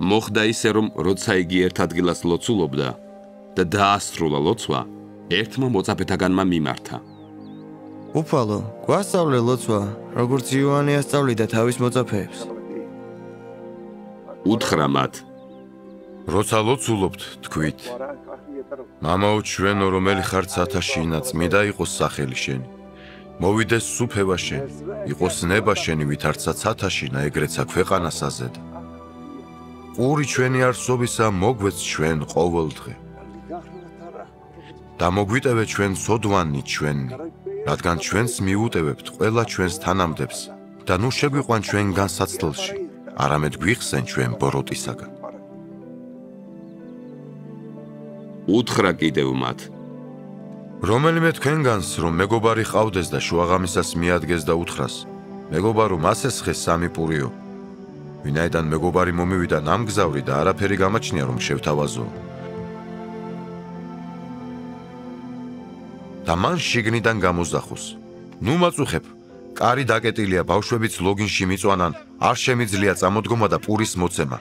მოხდა ისე, რომ როცა იგი ერთ ადგილას ლოცულობდა და დაასრულა ლოცვა, ერთმა მოწაფეთაგანმა მიმართა. უფალო, გვასწავლე ლოცვა, როგორც იოანე ასწავლიდა თავის მოწაფეებს. უთხრა მათ. როცა ლოცულობთ, თქვით. მამაო ჩვენო, რომელი ხარ ცათაშინა, წმიდა იყოს სახელი შენი. მოვიდეს სუფევა შენი, იყოს ნება შენი, ვითარცა ცათაშინა, ეგრეცა ქვეყანას აზედა. ყური ჩვენი არსობისა მოგვეც ჩვენ ყოველდღე. და მოგვიტევე ჩვენ სოდვანი ჩვენი, რადგან ჩვენს მიუტევებთ ყველა ჩვენს თანამდებს და ნუ შეგვიყვან ჩვენ განსაცდელში, არამედ გვიხსენ ჩვენ ბოროტისაგან. უთხრა კიდევ მათ. რომელიმე თქვენგანს, რომ მეგობარი ყავდეს და შუაღამისას მიადგეს და უთხრას, მეგობარო, მას ესხეს 3 პურიო. ვინაიდან მეგობარი მომივიდა ნამგზავრი და არაფერი გამაჩნია, რომ შევთავაზო. და მან შიგნიდან გამოზახოს. ნუ მაწუხებ, კარი დაკეტილია, ბავშვებიც ლოგინში მიწვანან, არ შემიძლია წამოდგომა და პურის მოცემა.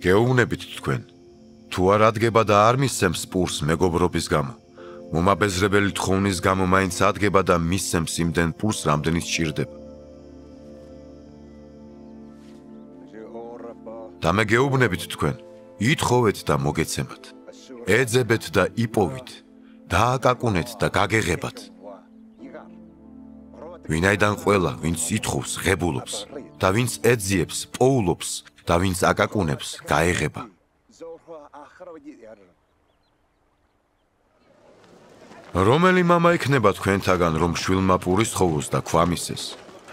გეუბნებით თქვენ, თუ არ ადგება და არ მისცემს პურს მეგობრობის გამო, მომაბეზრებელი თხოვნის გამო მაინც ადგება და მისცემს იმდენ პურს, რამდენიც სჭირდება. და მე გეუბნებით თქვენ, ითხოვეთ და მოგეცემათ, ეძებეთ და იპოვით, დააკაკუნეთ და გაგეღებათ. ვინაიდან ყველა, ვინც ითხოვს, ღებულობს, და ვინც ეძიებს, პოულობს, და ვინც აკაკუნებს, გაეღება. რომელი მამა იქნება თქვენთაგან, რომ შვილმა პურის თხოვოს და ქვა მისცეს,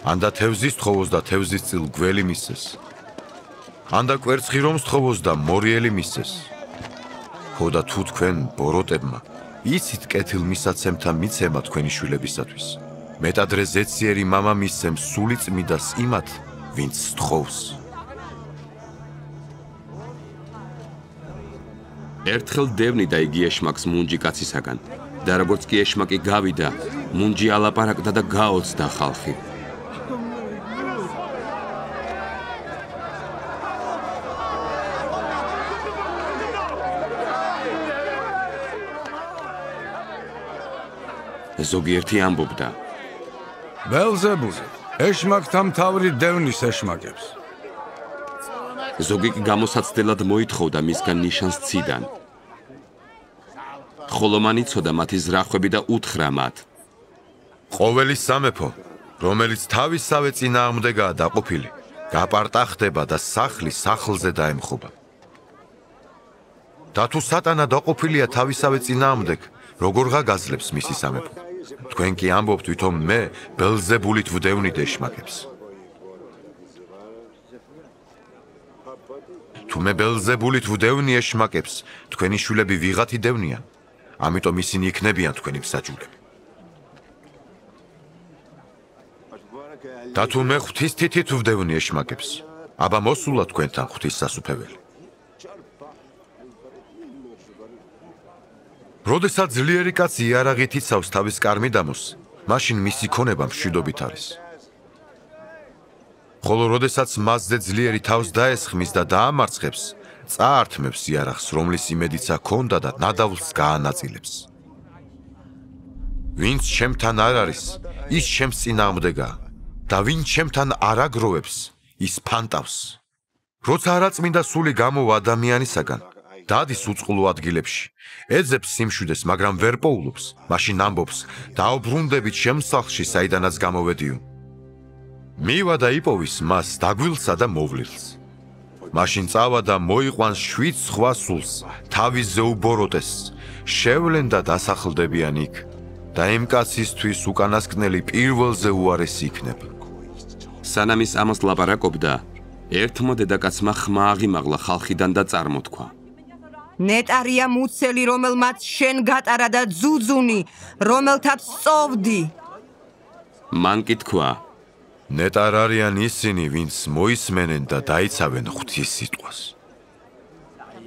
ან და თევზის თხოვოს და თევზის წილ გველი მისცეს, ან და კვერცხი რომს თხოვოს და მორიელი მისცეს. ხო და თუ თქვენ ბოროტებმა იცით კეთილმისაცემთა მიცემა თქვენი შვილებისათვის, მეტადრე ზეციერი მამა მისცემს სული წმიდას იმათ, ვინც თხოვს. ერთხელ დევნიდა იგი ეშმაკს მუნჯი კაცისაგან და როგორც კი ეშმაკი გავიდა, მუნჯი ალაპარაკდა და გაოცდა ხალხი. ზოგიერთი ამბობდა. ბელზებული, ეშმაკთა მთავრი დევნის ეშმაკებს. ზოგი კი გამოსაცდელად მოითხოვდა მისგან ნიშანს ციდან. ხოლო მან იცოდა მათი ზრახვები და უთხრა მათ. ყოველი სამეფო, რომელიც თავისსავე წინააღმდეგაა დაყოფილი, გაპარტახდება და სახლი სახლზე დაემხობა. და თუ სატანა დაყოფილია თავისსავე წინააღმდეგ, როგორღა გაძლებს მისი სამეფო? თქვენ კი ამბობთ, ვითომ მე ბელზებულით ვდევნით ეშმაკებს. თუ მე ბელზებულით ვდევნი ეშმაკებს, თქვენი შვილები ვიღათ იდევნიან, ამიტომ ისინი იქნებიან თქვენი მსაჯულები. და თუ მე ღვთის თითით ვდევნი ეშმაკებს, აბა მოსულა თქვენთან ღვთის სასუფეველი. როდესაც ძლიერი კაცი იარაღით იცავს თავის კარმიდამოს, მაშინ მისი ქონება მშვიდობით არის. ხოლო როდესაც მასზე ძლიერი თავს დაესხმის და დაამარცხებს, წაართმევს იარაღს, რომლის იმედიცა ქონდა და ნადავლს გაანაწილებს. ვინც ჩემთან არ არის, ის ჩემს წინააღმდეგაა, და ვინც ჩემთან არ აგროვებს, ის ფანტავს. როცა არაწმინდა სული გამოვა ადამიანისაგან, დადის უწყლო ადგილებში, ეძებს სიმშვიდეს, მაგრამ ვერ პოულობს, მაშინ ამბობს, დაუბრუნდებით შემსახლში, საიდანაც გამოვედიო. მივა და იპოვის მას დაგვილსა და მოვლილს. მაშინ წავა და მოიყვანს 7 სხვა სულს, თავისზე უბოროტეს, შევლენ და დასახლდებიან იქ, და იმ კაცისთვის უკანასკნელი პირველზე უარესი იქნება. სანამ ის ამას ლაპარაკობდა, ერთმა დედაკაცმა ხმა აღიმაღლა ხალხიდან და წარმოთქვა. ნეტარია მუცელი, რომელმაც შენ გატარა და ძუძუნი, რომელთაც სწოვდი. მან კი თქვა. ნეტარ არიან ისინი, ვინც მოისმენენ და დაიცავენ ღვთის სიტყვას.